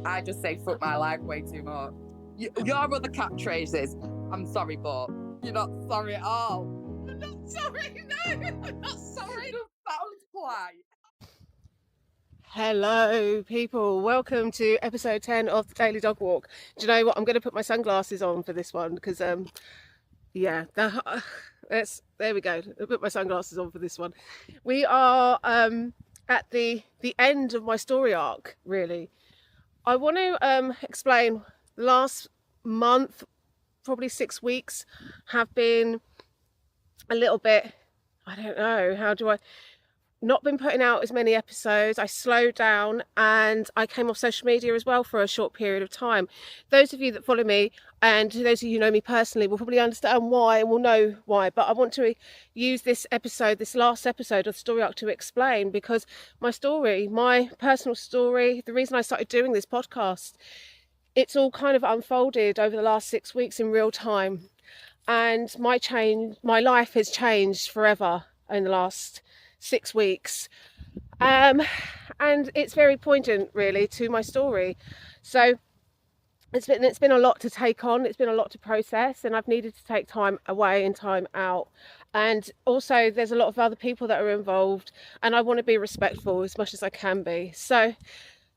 I just say fuck my life way too much. Your other catchphrases, I'm sorry, but you're not sorry at all. I'm not sorry, no, I'm not sorry. It sounds polite. Hello, people. Welcome to episode 10 of the Daily Dog Walk. Do you know what? I'm going to put my sunglasses on for this one because, there we go. I'll put my sunglasses on for this one. We are at the end of my story arc, really. I want to explain the last month, probably 6 weeks, have been a little bit, I don't know, not been putting out as many episodes. I slowed down and I came off social media as well for a short period of time. Those of you that follow me and those of you who know me personally will probably understand why and will know why, but I want to use this last episode of the story arc to explain, because my story, my personal story, the reason I started doing this podcast, it's all kind of unfolded over the last 6 weeks in real time, and my life has changed forever in the last 6 weeks, and it's very poignant really to my story. So it's been a lot to take on, it's been a lot to process, and I've needed to take time away and time out. And also there's a lot of other people that are involved, and I want to be respectful as much as I can be. So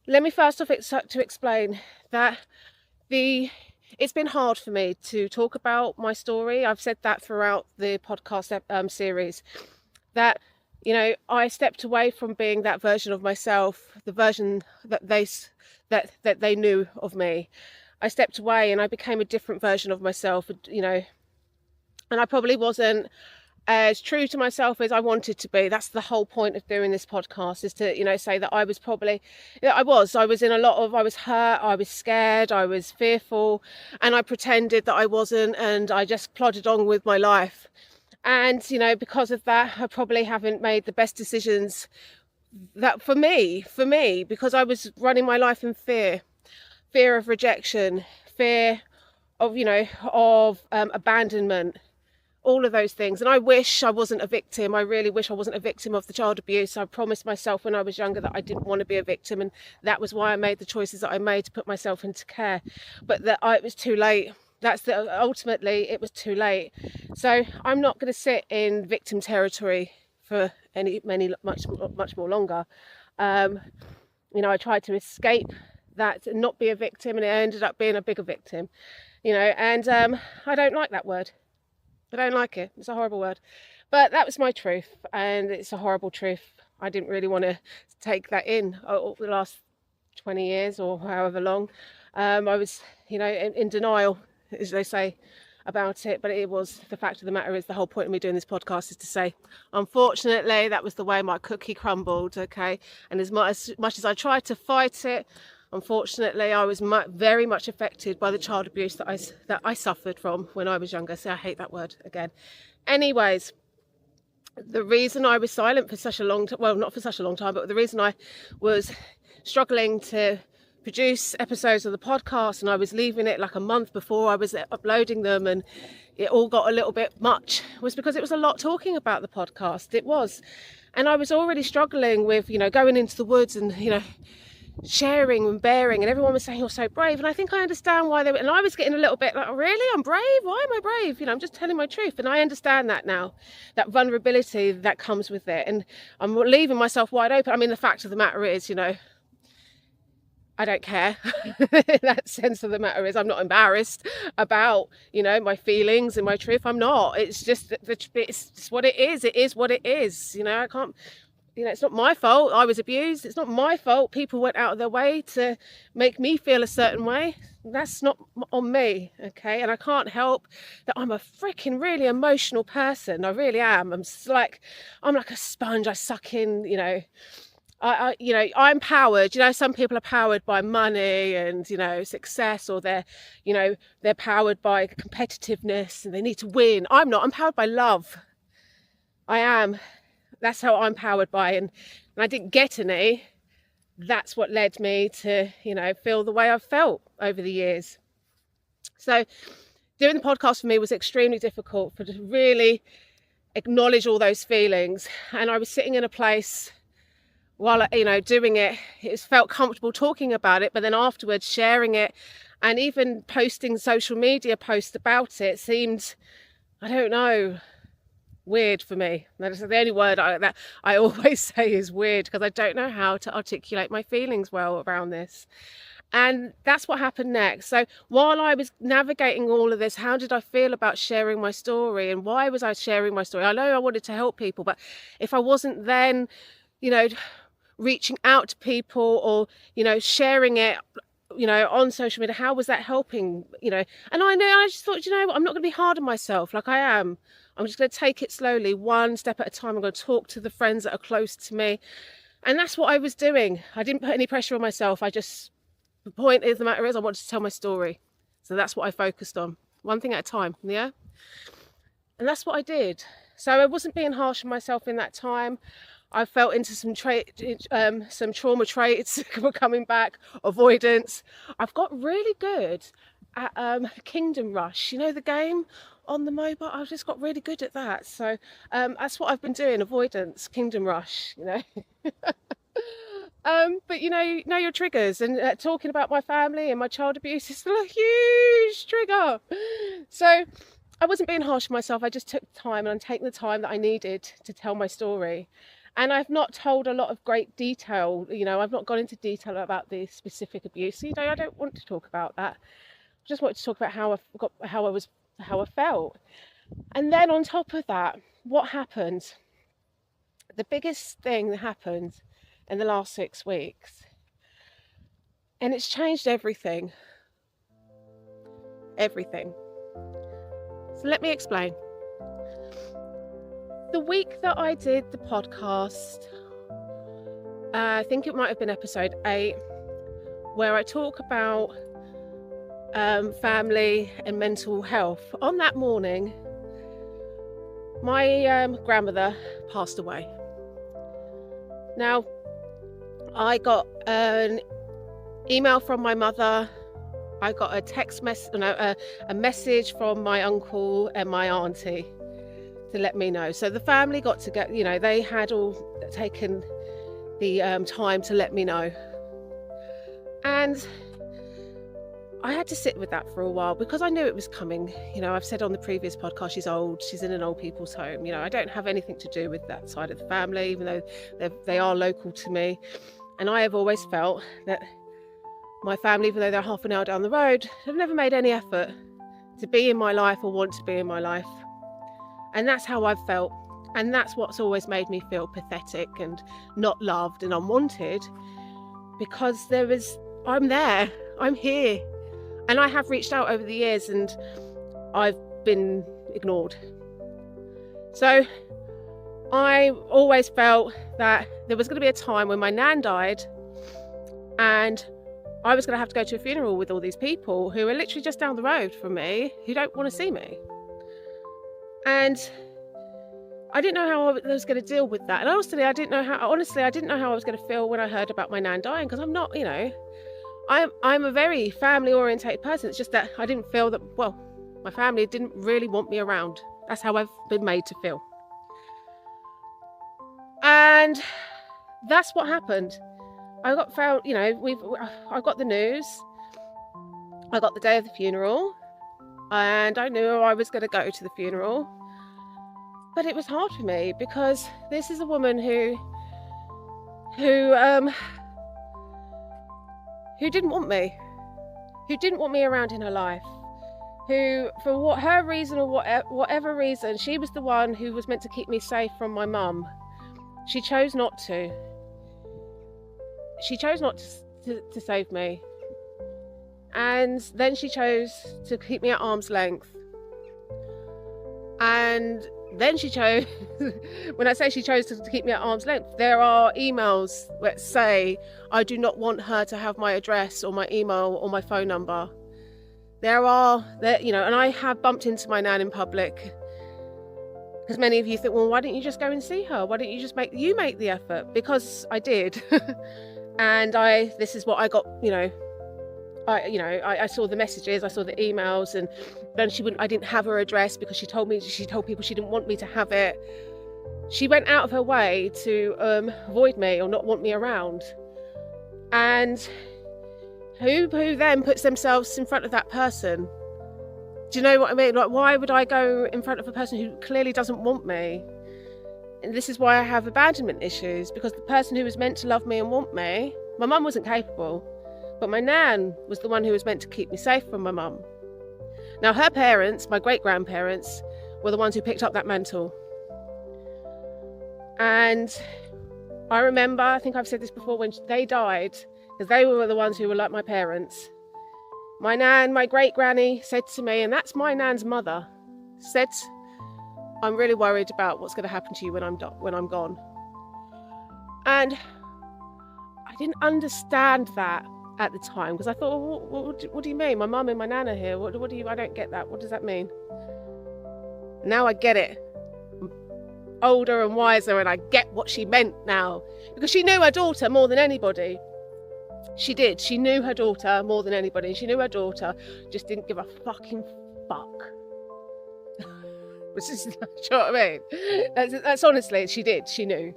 let me first off to explain that it's been hard for me to talk about my story. I've said that throughout the podcast series, that I stepped away from being that version of myself, the version that they knew of me. I stepped away and I became a different version of myself, and I probably wasn't as true to myself as I wanted to be. That's the whole point of doing this podcast, is to, say that I was I was hurt, I was scared, I was fearful, and I pretended that I wasn't, and I just plodded on with my life. And, because of that, I probably haven't made the best decisions that for me, because I was running my life in fear of rejection, fear of, abandonment, all of those things. And I wish I wasn't a victim. I really wish I wasn't a victim of the child abuse. I promised myself when I was younger that I didn't want to be a victim. And that was why I made the choices that I made to put myself into care. But it was too late. Ultimately it was too late. So I'm not going to sit in victim territory for much more longer. I tried to escape that and not be a victim, and it ended up being a bigger victim, and I don't like that word. I don't like it. It's a horrible word, but that was my truth, and it's a horrible truth. I didn't really want to take that in the last 20 years or however long. I was in denial, as they say, about it. But the fact of the matter is, the whole point of me doing this podcast is to say, unfortunately, that was the way my cookie crumbled. Okay, and as much as I tried to fight it, unfortunately, I was very much affected by the child abuse that I suffered from when I was younger. So I hate that word again. Anyways, the reason I was silent for such a long time, well, not for such a long time, but the reason I was struggling to produce episodes of the podcast, and I was leaving it like a month before I was uploading them, and it all got a little bit much, was because it was a lot talking about the podcast. It was, and I was already struggling with going into the woods and sharing and bearing, and everyone was saying you're so brave, and I think I understand why and I was getting a little bit like, really, I'm brave? Why am I brave? I'm just telling my truth, and I understand that now, that vulnerability that comes with it, and I'm leaving myself wide open. I mean, the fact of the matter is, I don't care. That sense of the matter is, I'm not embarrassed about my feelings and my truth. I'm not. It's just it's what it is. It is what it is. I can't. It's not my fault I was abused. It's not my fault people went out of their way to make me feel a certain way. That's not on me, okay? And I can't help that I'm a freaking really emotional person. I really am. I'm like a sponge. I suck in, I'm powered. Some people are powered by money and, success, or they're powered by competitiveness and they need to win. I'm not. I'm powered by love. I am. That's how I'm powered by, and I didn't get any. That's what led me to, feel the way I've felt over the years. So doing the podcast for me was extremely difficult, to really acknowledge all those feelings. And I was sitting in a place while, doing it, it felt comfortable talking about it, but then afterwards sharing it and even posting social media posts about it seemed, I don't know, weird for me. That's the only word that I always say is weird, because I don't know how to articulate my feelings well around this. And that's what happened next. So while I was navigating all of this, how did I feel about sharing my story, and why was I sharing my story? I know I wanted to help people, but if I wasn't then, reaching out to people or, sharing it, on social media, how was that helping? And I just thought, I'm not going to be hard on myself like I am. I'm just going to take it slowly, one step at a time. I'm going to talk to the friends that are close to me. And that's what I was doing. I didn't put any pressure on myself. The matter is I wanted to tell my story. So that's what I focused on. One thing at a time, yeah? And that's what I did. So I wasn't being harsh on myself in that time. I felt into some trauma traits were coming back, avoidance. I've got really good at Kingdom Rush, the game on the mobile. I've just got really good at that. So that's what I've been doing, avoidance, Kingdom Rush, But know your triggers, and talking about my family and my child abuse is still a huge trigger. So I wasn't being harsh on myself. I just took time, and I'm taking the time that I needed to tell my story. And I've not told a lot of great detail. I've not gone into detail about the specific abuse. I don't want to talk about that. I just wanted to talk about how I felt. And then on top of that, what happened? The biggest thing that happened in the last 6 weeks, and it's changed everything. So let me explain. The week that I did the podcast, I think it might have been episode 8, where I talk about family and mental health. On that morning, my grandmother passed away. Now, I got an email from my mother. I got a message from my uncle and my auntie to let me know. So the family got together, they had all taken the time to let me know. And I had to sit with that for a while, because I knew it was coming. I've said on the previous podcast, she's old, she's in an old people's home. I don't have anything to do with that side of the family, even though they are local to me. And I have always felt that my family, even though they're half an hour down the road, have never made any effort to be in my life or want to be in my life. And that's how I've felt. And that's what's always made me feel pathetic and not loved and unwanted, because I'm there, I'm here. And I have reached out over the years, and I've been ignored. So I always felt that there was going to be a time when my nan died, and I was going to have to go to a funeral with all these people who are literally just down the road from me, who don't want to see me. And I didn't know how I was going to deal with that. And honestly, I didn't know how I was going to feel when I heard about my nan dying, because I'm not, I'm a very family orientated person. It's just that I didn't feel that, my family didn't really want me around. That's how I've been made to feel. And that's what happened. I got found, I got the news. I got the day of the funeral, and I knew I was going to go to the funeral. But it was hard for me, because this is a woman who didn't want me around in her life, who, for her reason or whatever reason, she was the one who was meant to keep me safe from my mum. She chose not to. She chose not to save me. And then she chose to keep me at arm's length. And then she chose, when I say she chose to keep me at arm's length, there are emails that say I do not want her to have my address or my email or my phone number. And I have bumped into my nan in public, because many of you think, well, why don't you just go and see her? Why don't you just make the effort? Because I did. And this is what I got, I saw the messages, I saw the emails, and then I didn't have her address, because she told people she didn't want me to have it. she went out of her way to avoid me or not want me around. And who then puts themselves in front of that person? Do you know what I mean? Like, why would I go in front of a person who clearly doesn't want me? And this is why I have abandonment issues, because the person who was meant to love me and want me, my mum wasn't capable, but my nan was the one who was meant to keep me safe from my mum. Now, her parents, my great-grandparents, were the ones who picked up that mantle. And I remember, I think I've said this before, when they died, because they were the ones who were like my parents. My nan, my great-granny, said to me, and that's my nan's mother, said, I'm really worried about what's going to happen to you when I'm gone. And I didn't understand that at the time, because I thought, well, what do you mean? My mum and my nan are here. What do you? I don't get that. What does that mean? Now I get it. I'm older and wiser, and I get what she meant now, because she knew her daughter more than anybody. She did. She knew her daughter more than anybody. She knew her daughter just didn't give a fucking fuck. Which is, you know what I mean? That's honestly, she did. She knew,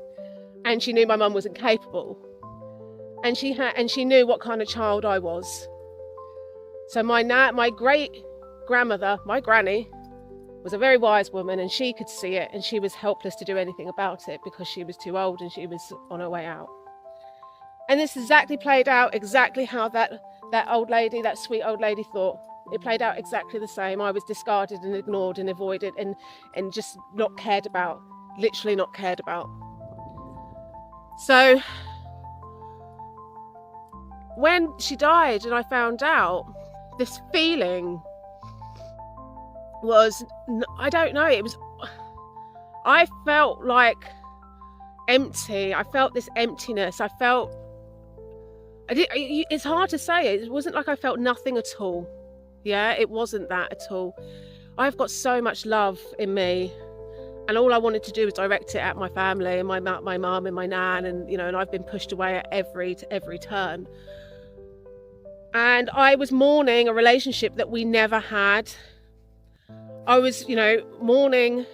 and she knew my mum wasn't capable, and she knew what kind of child I was. So my great grandmother, my granny, was a very wise woman, and she could see it, and she was helpless to do anything about it because she was too old and she was on her way out. And this exactly played out exactly how that old lady, that sweet old lady, thought. It played out exactly the same. I was discarded and ignored and avoided and just not cared about, literally not cared about. So when she died and I found out, this feeling was, I don't know, I felt like empty. I felt this emptiness. It's hard to say. It wasn't like I felt nothing at all. Yeah, it wasn't that at all. I've got so much love in me, and all I wanted to do was direct it at my family and my mum and my nan, and and I've been pushed away at every turn. And I was mourning a relationship that we never had. I was, mourning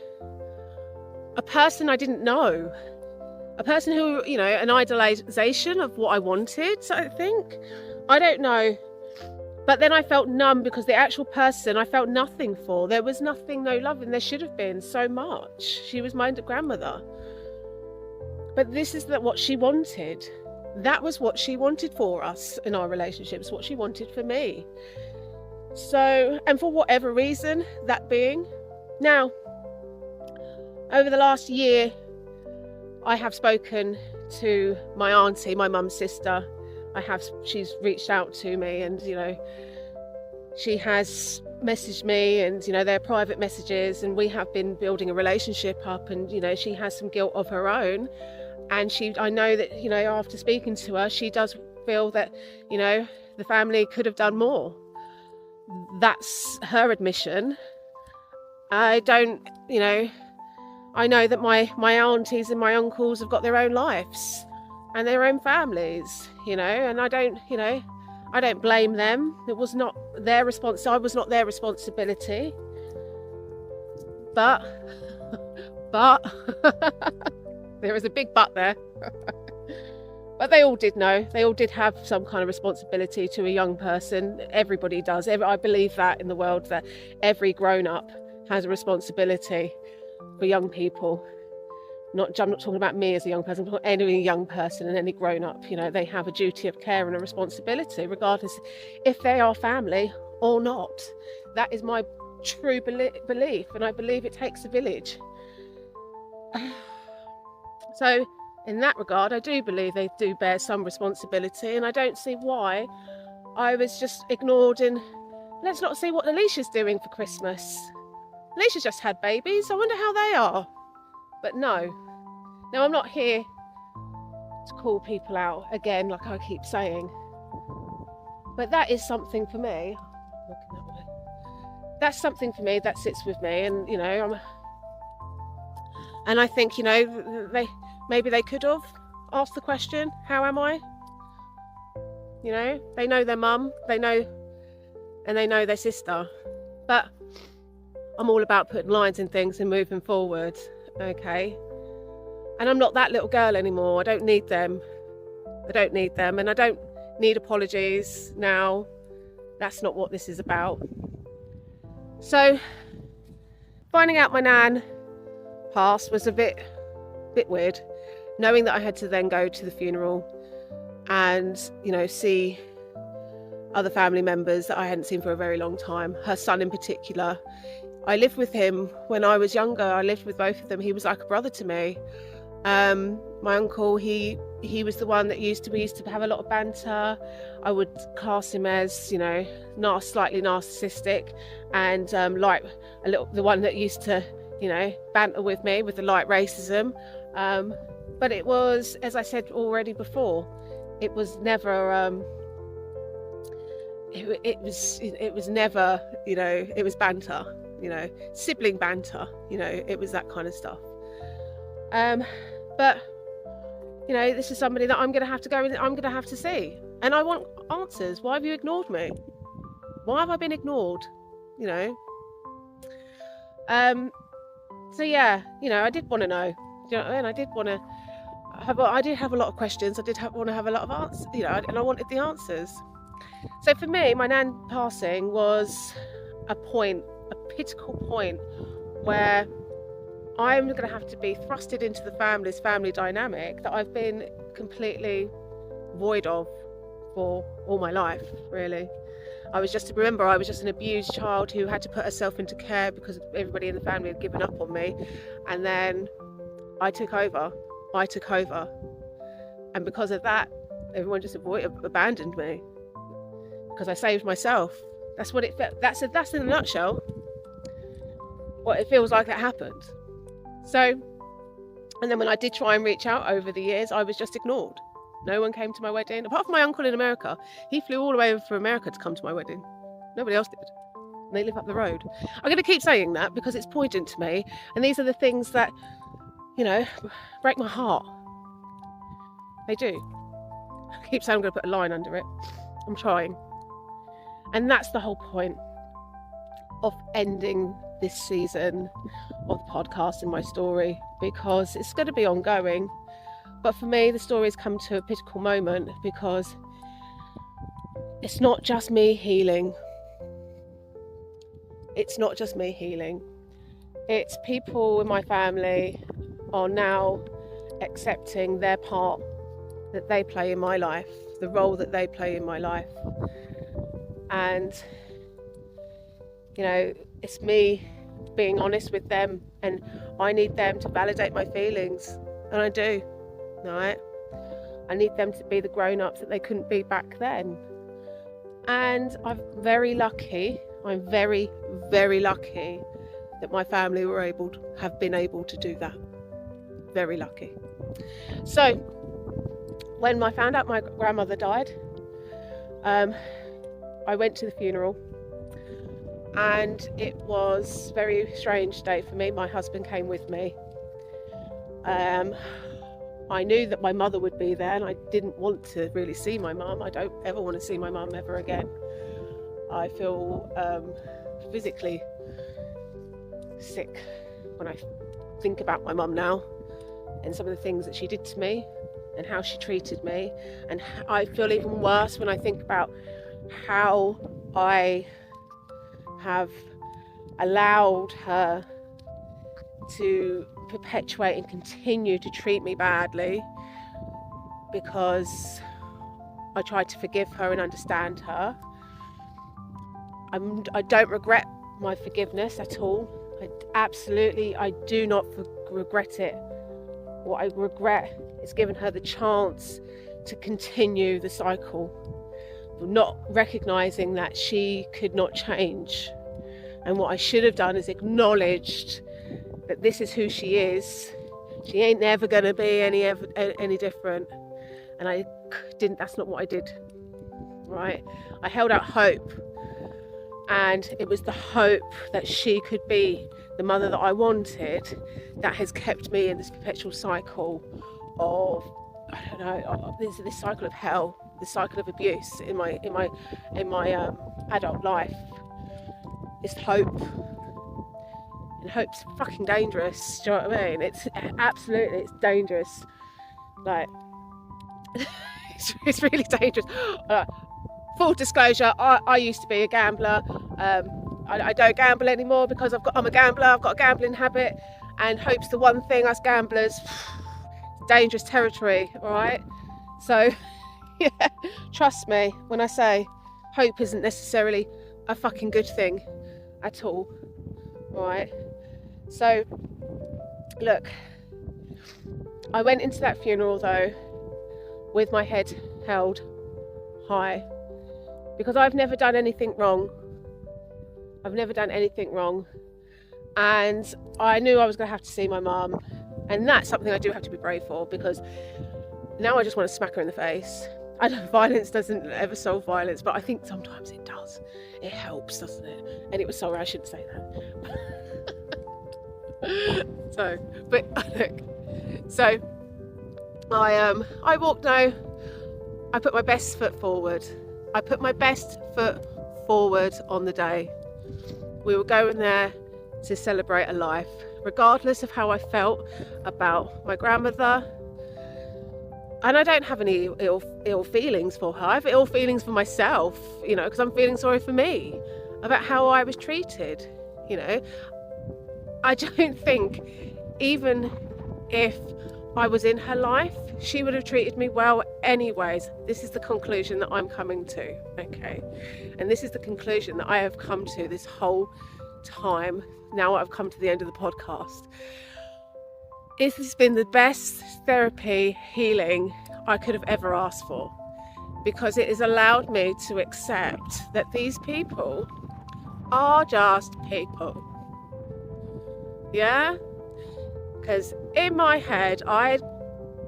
a person I didn't know, a person who, an idealization of what I wanted, I think. I don't know. But then I felt numb because the actual person I felt nothing for. There was nothing, no love, and there should have been so much. She was my grandmother. But this is what she wanted. That was what she wanted for us in our relationships, what she wanted for me. So, and for whatever reason, that being. Now, over the last year, I have spoken to my auntie, my mum's sister. She's reached out to me, and she has messaged me, and they're private messages, and we have been building a relationship up, and she has some guilt of her own, and I know that after speaking to her, she does feel that the family could have done more. That's her admission. I don't, I know that my aunties and my uncles have got their own lives and their own families, and I don't blame them. It was not their I was not their responsibility. But there is a big but there. But they all did know. They all did have some kind of responsibility to a young person. Everybody does. I believe that in the world, that every grown-up has a responsibility for young people. I'm not talking about me as a young person, I'm talking about any young person and any grown-up. They have a duty of care and a responsibility, regardless if they are family or not. That is my true belief, and I believe it takes a village. So in that regard, I do believe they do bear some responsibility, and I don't see why I was just ignored in, let's not see what Alicia's doing for Christmas. Alicia's just had babies, I wonder how they are. But no. Now, I'm not here to call people out again, like I keep saying. But that is something for me. Looking that way. That's something for me that sits with me, and and I think maybe they could have asked the question, how am I? They know their mum, they know their sister. But I'm all about putting lines in things and moving forward, okay? And I'm not that little girl anymore. I don't need them. And I don't need apologies now. That's not what this is about. So finding out my nan passed was a bit weird, knowing that I had to then go to the funeral and, you know, see other family members that I hadn't seen for a very long time, her son in particular. I lived with him when I was younger. I lived with both of them. He was like a brother to me. My uncle, he was the one that we used to have a lot of banter. I would class him as, you know, slightly narcissistic, and the one that used to, you know, banter with me with the light racism. But it was, as I said already before, it was never it was never, you know, it was banter, you know, sibling banter, you know, it was that kind of stuff. But you know, this is somebody that I'm going to have to go and I'm going to have to see, and I want answers. Why have you ignored me? Why have I been ignored? You know. So yeah, you know, I did want to know. You know, and I did want to have. I did have a lot of questions. I did want to have a lot of answers. You know, and I wanted the answers. So for me, my nan passing was a pivotal point where I'm going to have to be thrusted into the family dynamic that I've been completely void of for all my life, really. I was just an abused child who had to put herself into care because everybody in the family had given up on me. And then I took over. And because of that, everyone just abandoned me. Because I saved myself. That's what it felt. That's in a nutshell what it feels like that happened. So, and then when I did try and reach out over the years, I was just ignored. No one came to my wedding, apart from my uncle in America. He flew all the way over from America to come to my wedding. Nobody else did. And they live up the road. I'm going to keep saying that because it's poignant to me. And these are the things that, you know, break my heart. They do. I keep saying I'm going to put a line under it. I'm trying. And that's the whole point of ending this season of the podcast and my story, because it's going to be ongoing. But for me, the story has come to a pivotal moment because it's not just me healing. It's people in my family are now accepting their part that they play in my life, the role that they play in my life. And, you know, it's me being honest with them, and I need them to validate my feelings, and I do. Right? I need them to be the grown-ups that they couldn't be back then. And I'm very, very lucky that my family have been able to do that. Very lucky. So when I found out my grandmother died, I went to the funeral, and it was a very strange day for me. My husband came with me. I knew that my mother would be there, and I didn't want to really see my mum. I don't ever want to see my mum ever again. I feel physically sick when I think about my mum now and some of the things that she did to me and how she treated me. And I feel even worse when I think about how I have allowed her to perpetuate and continue to treat me badly, because I tried to forgive her and understand her. I don't regret my forgiveness at all. I do not regret it. What I regret is giving her the chance to continue the cycle, not recognizing that she could not change. And what I should have done is acknowledged that this is who she is. She ain't never going to be any different. And I didn't. That's not what I did. Right? I held out hope, and it was the hope that she could be the mother that I wanted that has kept me in this perpetual cycle of, I don't know, this cycle of hell, this cycle of abuse in my adult life. It's hope. And hope's fucking dangerous. Do you know what I mean? It's dangerous. Like, it's really dangerous. Full disclosure, I used to be a gambler. I don't gamble anymore because I'm a gambler. I've got a gambling habit, and hope's the one thing us gamblers, dangerous territory, all right? So, yeah, trust me when I say hope isn't necessarily a fucking good thing at all right? So, look, I went into that funeral though with my head held high because I've never done anything wrong. And I knew I was going to have to see my mum, and that's something I do have to be brave for, because now I just want to smack her in the face. I know violence doesn't ever solve violence, but I think sometimes it does. It helps, doesn't it? Anyway, sorry, I shouldn't say that. I walked now. I put my best foot forward. On the day. We were going there to celebrate a life, regardless of how I felt about my grandmother. And I don't have any ill feelings for her. I have ill feelings for myself, because I'm feeling sorry for me about how I was treated. I don't think, even if I was in her life, she would have treated me well anyways. This is the conclusion that I'm coming to, okay? And this is the conclusion that I have come to this whole time. Now I've come to the end of the podcast. This has been the best therapy healing I could have ever asked for, because it has allowed me to accept that these people are just people. Yeah? Because in my head, I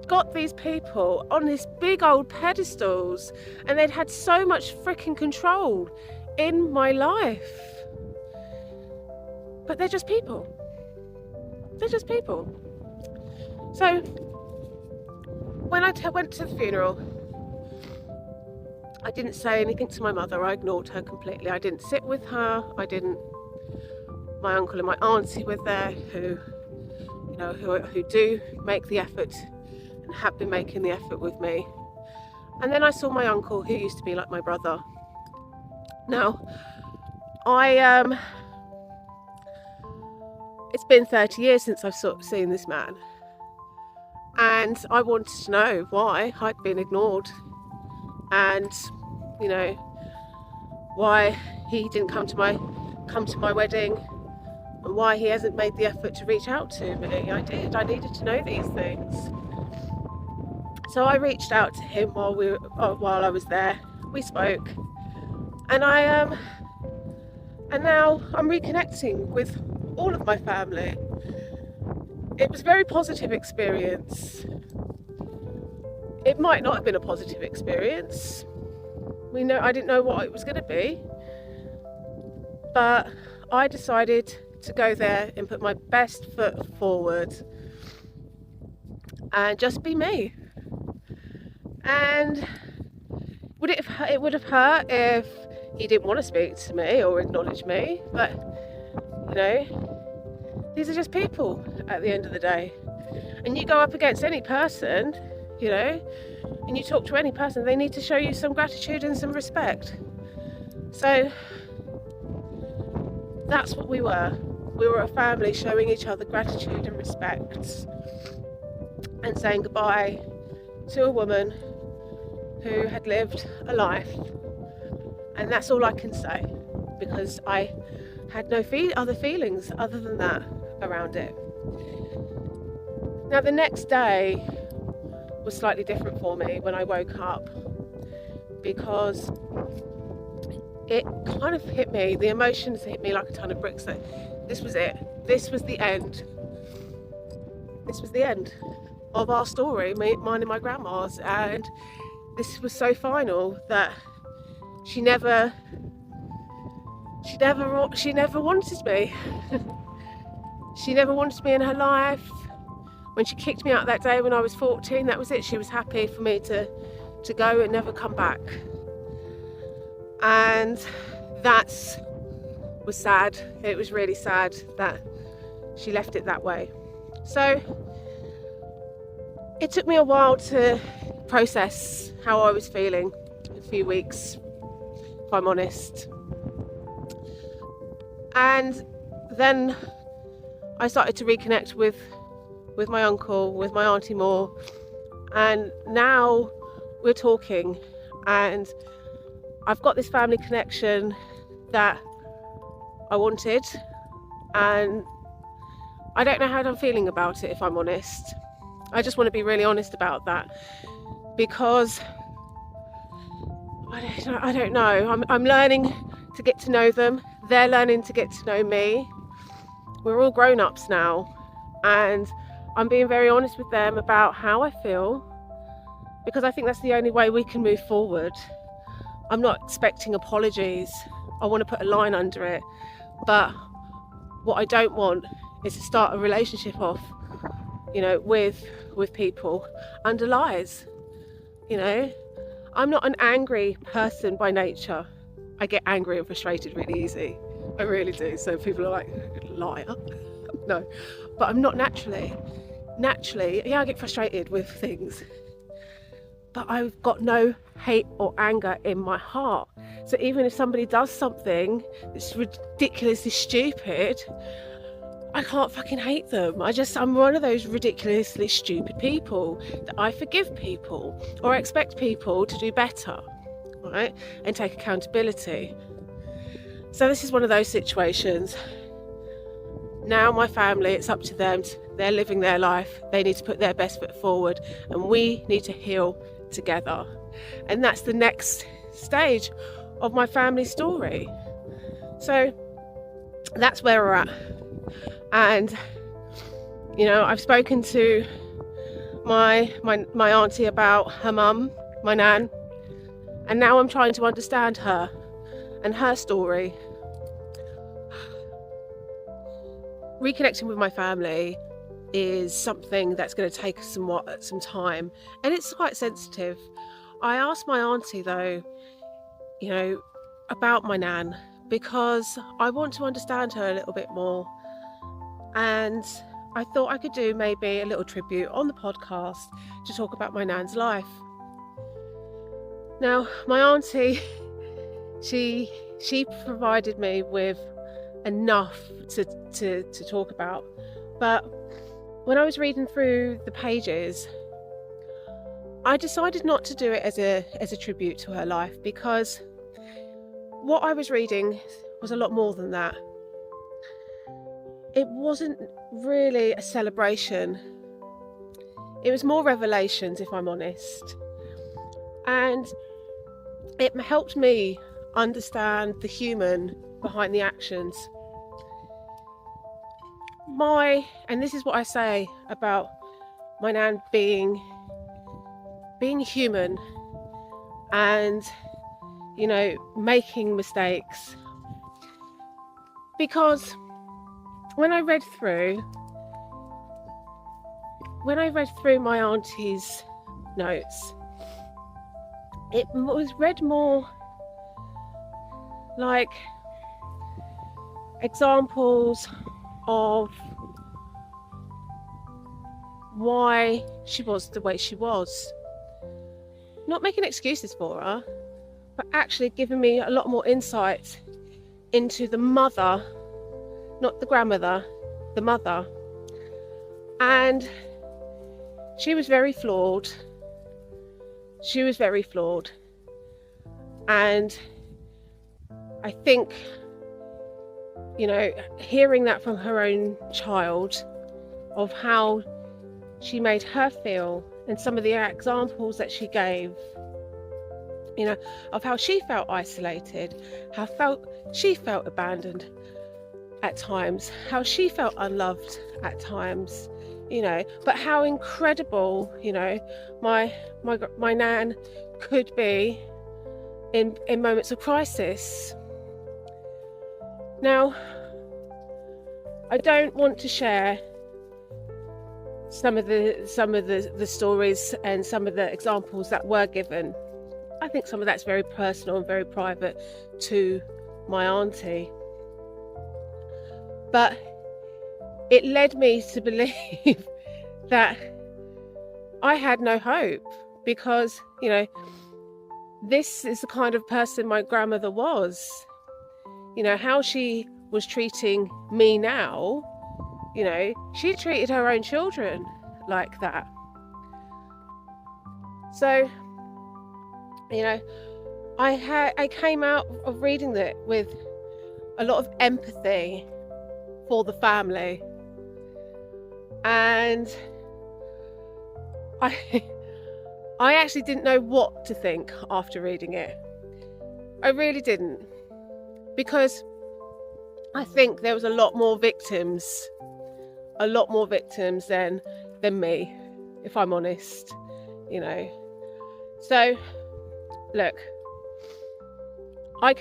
got these people on these big old pedestals, and they'd had so much freaking control in my life. But they're just people. So, when I went to the funeral, I didn't say anything to my mother. I ignored her completely. I didn't sit with her. My uncle and my auntie were there, who do make the effort and have been making the effort with me. And then I saw my uncle, who used to be like my brother. Now, it's been 30 years since I've seen this man. And I wanted to know why I'd been ignored, and why he didn't come to my wedding, and why he hasn't made the effort to reach out to me. I needed to know these things. So I reached out to him while I was there. We spoke, and and now I'm reconnecting with all of my family. It was a very positive experience. It might not have been a positive experience. I didn't know what it was going to be. But I decided to go there and put my best foot forward and just be me. And it would have hurt if he didn't want to speak to me or acknowledge me, but these are just people at the end of the day. And you go up against any person, and you talk to any person, they need to show you some gratitude and some respect. So that's what we were. We were a family showing each other gratitude and respect, and saying goodbye to a woman who had lived a life. And that's all I can say, because I had no other feelings other than that around it. Now, the next day was slightly different for me when I woke up, because it kind of hit me, the emotions hit me like a ton of bricks, that this was it. This was the end. This was the end of our story, mine and my grandma's, and this was so final that she never wanted me. She never wanted me in her life. When she kicked me out that day when I was 14, that was it. She was happy for me to go and never come back. And that was sad. It was really sad that she left it that way. So it took me a while to process how I was feeling, a few weeks, if I'm honest. And then I started to reconnect with my uncle, with my auntie more, and now we're talking, and I've got this family connection that I wanted, and I don't know how I'm feeling about it, if I'm honest. I just want to be really honest about that, because I don't know. I'm learning to get to know them. They're learning to get to know me. We're all grown-ups now, and I'm being very honest with them about how I feel, because I think that's the only way we can move forward. I'm not expecting apologies. I want to put a line under it, but what I don't want is to start a relationship off, with people under lies. I'm not an angry person by nature. I get angry and frustrated really easy. I really do. So people are like, liar. No, but I'm not naturally. Yeah, I get frustrated with things, but I've got no hate or anger in my heart. So even if somebody does something that's ridiculously stupid, I can't fucking hate them. I'm one of those ridiculously stupid people that I forgive people, or I expect people to do better, right? And take accountability. So this is one of those situations. Now my family, it's up to them. They're living their life. They need to put their best foot forward, and we need to heal together. And that's the next stage of my family story. So that's where we're at. And I've spoken to my auntie about her mum, my nan, and now I'm trying to understand her and her story. Reconnecting with my family is something that's going to take some time, and it's quite sensitive. I asked my auntie though, about my nan, because I want to understand her a little bit more, and I thought I could do maybe a little tribute on the podcast to talk about my nan's life. Now, my auntie, she provided me with enough to talk about, but when I was reading through the pages, I decided not to do it as a tribute to her life, because what I was reading was a lot more than that. It wasn't really a celebration. It was more revelations, if I'm honest. And it helped me understand the human behind the actions. And this is what I say about my nan being human and, making mistakes. Because when I read through my auntie's notes, it was read more like examples of why she was the way she was. Not making excuses for her, but actually giving me a lot more insight into the mother, not the grandmother, the mother. And she was very flawed. And I think, hearing that from her own child, of how she made her feel, and some of the examples that she gave, of how she felt isolated, how she felt abandoned at times, how she felt unloved at times, but how incredible, my nan could be in moments of crisis. Now, I don't want to share some of the stories and some of the examples that were given. I think some of that's very personal and very private to my auntie. But it led me to believe that I had no hope, because, you know, this is the kind of person my grandmother was. You know, how she was treating me now, you know, she treated her own children like that. So, you know, I came out of reading that with a lot of empathy for the family. And I actually didn't know what to think after reading it. I really didn't, because I think there was a lot more victims than me, if I'm honest, you know. So look, I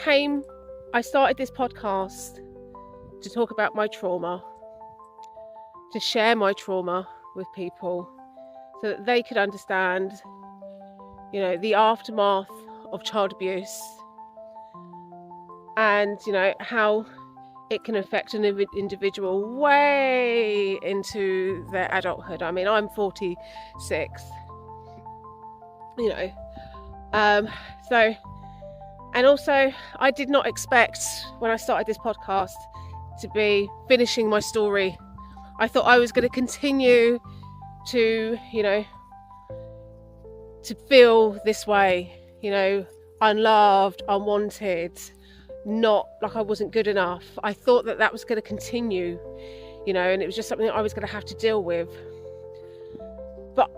started this podcast to talk about my trauma, to share my trauma with people so that they could understand, you know, the aftermath of child abuse, and, you know, how it can affect an individual way into their adulthood. I mean, I'm 46, you know. So, and also, I did not expect, when I started this podcast, to be finishing my story. I thought I was going to continue to, you know, to feel this way, you know, unloved, unwanted, not like I wasn't good enough. I thought that that was going to continue, you know, and it was just something that I was going to have to deal with. But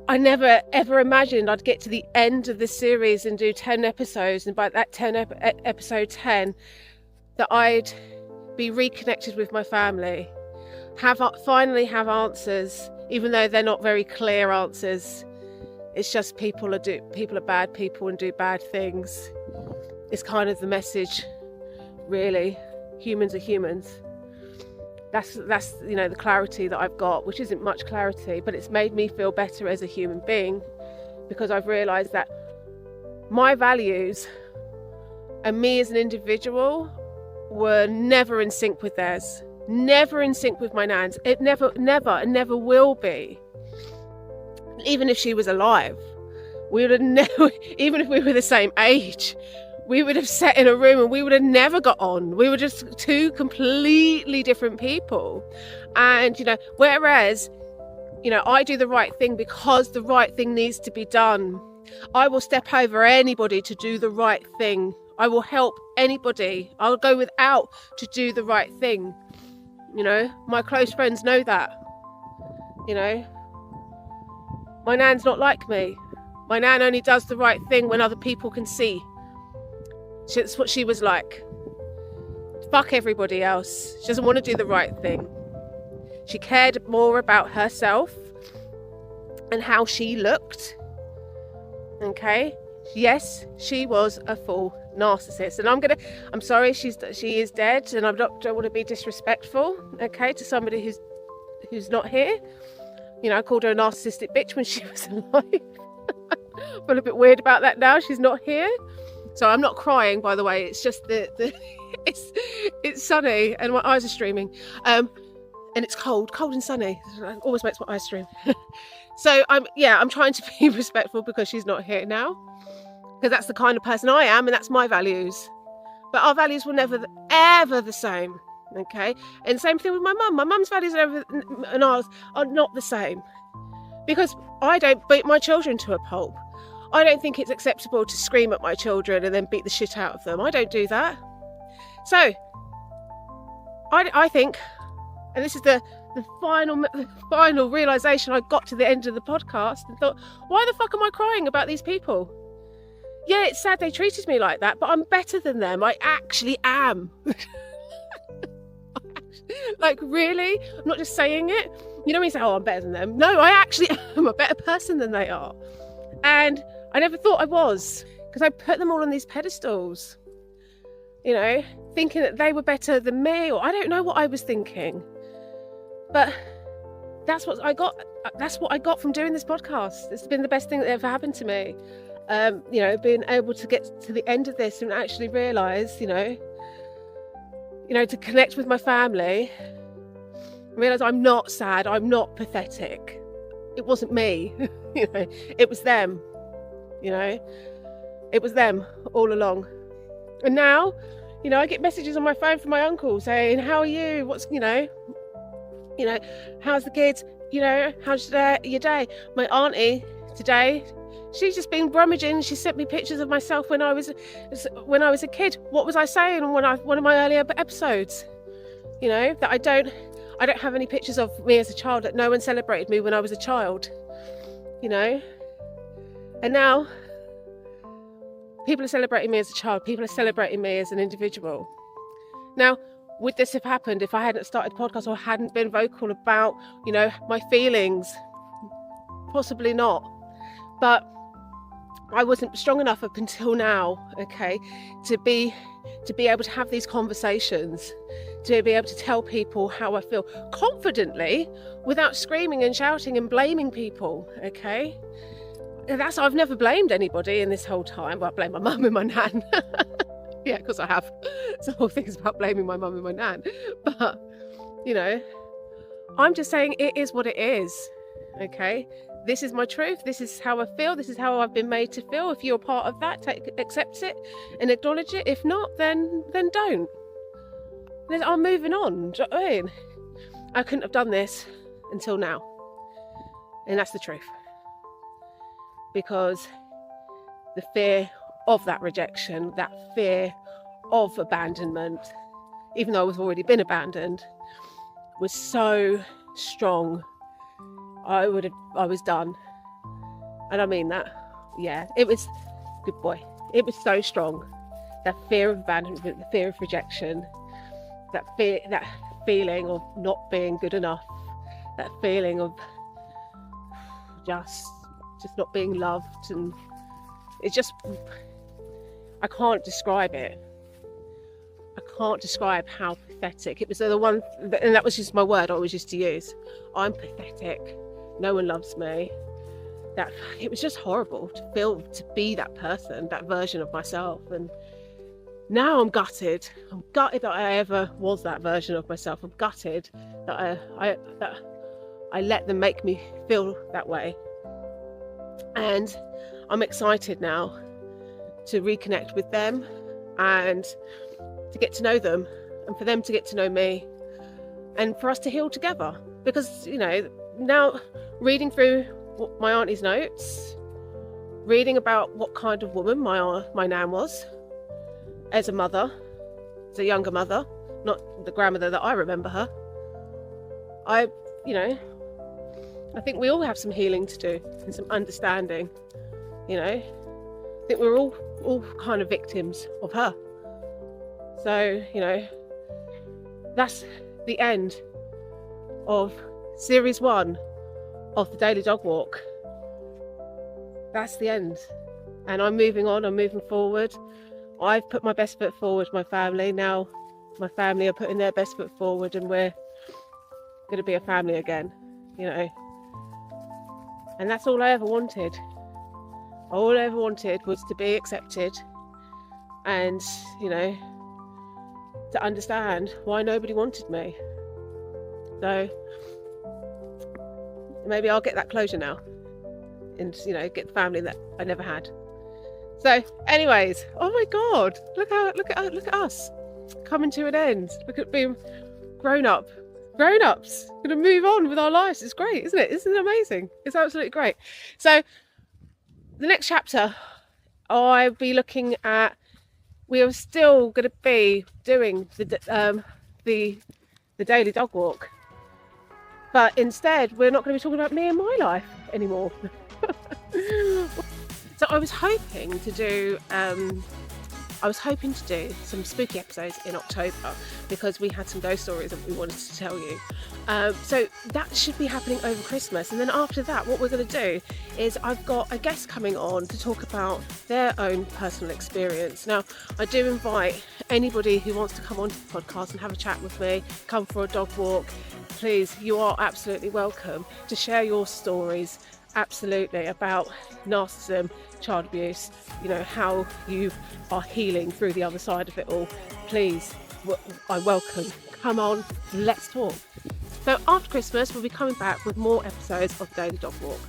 I never ever imagined I'd get to the end of the series and do 10 episodes, and by that episode 10, that I'd be reconnected with my family, finally have answers, even though they're not very clear answers. It's just people are bad people and do bad things. It's kind of the message, really. Humans are humans. That's you know, the clarity that I've got, which isn't much clarity, but it's made me feel better as a human being, because I've realised that my values and me as an individual were never in sync with theirs, never in sync with my nan's. It never will be. Even if she was alive, we would have never, even if we were the same age, we would have sat in a room and we would have never got on. We were just two completely different people. And, you know, whereas, you know, I do the right thing because the right thing needs to be done. I will step over anybody to do the right thing. I will help anybody. I'll go without to do the right thing. You know, my close friends know that. You know, my nan's not like me. My nan only does the right thing when other people can see. That's what she was like. Fuck everybody else. She doesn't want to do the right thing. She cared more about herself and how she looked. Okay? Yes, she was a full narcissist. And I'm sorry, she is dead, and don't want to be disrespectful, okay, to somebody who's not here. You know, I called her a narcissistic bitch when she was alive. I feel a bit weird about that now. She's not here. So I'm not crying, by the way. It's just it's sunny and my eyes are streaming. And it's cold and sunny. It always makes my eyes stream. So I'm trying to be respectful because she's not here now. Because that's the kind of person I am, and that's my values. But our values were never ever the same. Okay? And same thing with my mum. My mum's values and ours are not the same. Because I don't beat my children to a pulp. I don't think it's acceptable to scream at my children and then beat the shit out of them. I don't do that. So, I think, and this is the final realisation I got to the end of the podcast, and thought, why the fuck am I crying about these people? Yeah, it's sad they treated me like that, but I'm better than them. I actually am. Like, really? I'm not just saying it. You know when you say, oh, I'm better than them. No, I actually am a better person than they are. And I never thought I was, because I put them all on these pedestals, you know, thinking that they were better than me, or I don't know what I was thinking. But that's what I got from doing this podcast. It's been the best thing that ever happened to me. You know, being able to get to the end of this and actually realise, you know, to connect with my family, I realised I'm not sad, I'm not pathetic. It wasn't me, it was them, it was them all along. And now, I get messages on my phone from my uncle saying, how are you? What's, how's the kids? How's your day? My auntie today, she's just been rummaging. She sent me pictures of myself when I was a kid. What was I saying on one of my earlier episodes? That I don't have any pictures of me as a child, that no one celebrated me when I was a child, and now people are celebrating me as a child, people are celebrating me as an individual. Now, would this have happened if I hadn't started the podcast or hadn't been vocal about, my feelings? Possibly not. But I wasn't strong enough up until now, okay, to be able to have these conversations, to be able to tell people how I feel confidently without screaming and shouting and blaming people, okay? I've never blamed anybody in this whole time. Well, I blame my mum and my nan. Yeah, because I have some whole things about blaming my mum and my nan. But, I'm just saying it is what it is, okay? This is my truth. This is how I feel. This is how I've been made to feel. If you're a part of that, accept it and acknowledge it. If not, then don't. I'm moving on. Do you know what I mean? I couldn't have done this until now. And that's the truth. Because the fear of that rejection, that fear of abandonment, even though I've already been abandoned, was so strong. I was done. And I mean that. Yeah, it was, good boy. It was so strong. That fear of abandonment, the fear of rejection, that feeling of not being good enough, that feeling of just not being loved, and it's just, I can't describe it. I can't describe how pathetic it was. The one, and that was just my word I always used to use. I'm pathetic. No one loves me. That it was just horrible to be that person, that version of myself. And now I'm gutted. I'm gutted that I ever was that version of myself. I'm gutted that I let them make me feel that way. And I'm excited now to reconnect with them and to get to know them, and for them to get to know me, and for us to heal together. Because, now reading through my auntie's notes, reading about what kind of woman my nan was as a mother, as a younger mother, not the grandmother that I remember her, I think we all have some healing to do and some understanding. I think we're all kind of victims of her. So, that's the end of series 1 of the Daily Dog Walk. That's the end. And I'm moving on, I'm moving forward. I've put my best foot forward, my family. Now my family are putting their best foot forward, and we're going to be a family again, And that's all I ever wanted. All I ever wanted was to be accepted and, to understand why nobody wanted me. So maybe I'll get that closure now and, get the family that I never had. So anyways, oh my God, look at us coming to an end. Look at being grown-ups, gonna move on with our lives. It's great, isn't it? Isn't it amazing? It's absolutely great. So the next chapter, I'll be looking at, we are still going to be doing the Daily Dog Walk, but instead we're not going to be talking about me and my life anymore. So I was hoping to do some spooky episodes in October, because we had some ghost stories that we wanted to tell you. So that should be happening over Christmas. And then after that, what we're going to do is I've got a guest coming on to talk about their own personal experience. Now, I do invite anybody who wants to come onto the podcast and have a chat with me, come for a dog walk. Please, you are absolutely welcome to share your stories, absolutely, about narcissism, child abuse, how you are healing through the other side of it all. Please, I welcome. Come on, let's talk. So after Christmas, we'll be coming back with more episodes of Daily Dog Walk.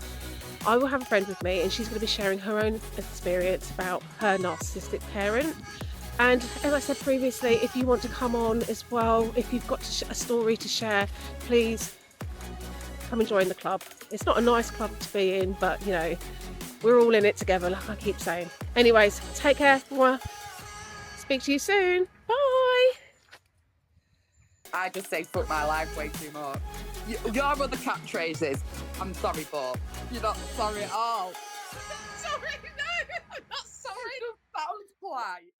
I will have a friend with me and she's going to be sharing her own experience about her narcissistic parent. And as I said previously, if you want to come on as well, if you've got a story to share, please come and join the club. It's not a nice club to be in, but you know, we're all in it together, like I keep saying. Anyways, take care. Speak to you soon. Bye. I just say fuck my life way too much. Your other catchphrases, I'm sorry, but you're not sorry at all. I'm not sorry, no, I'm not sorry. That was polite.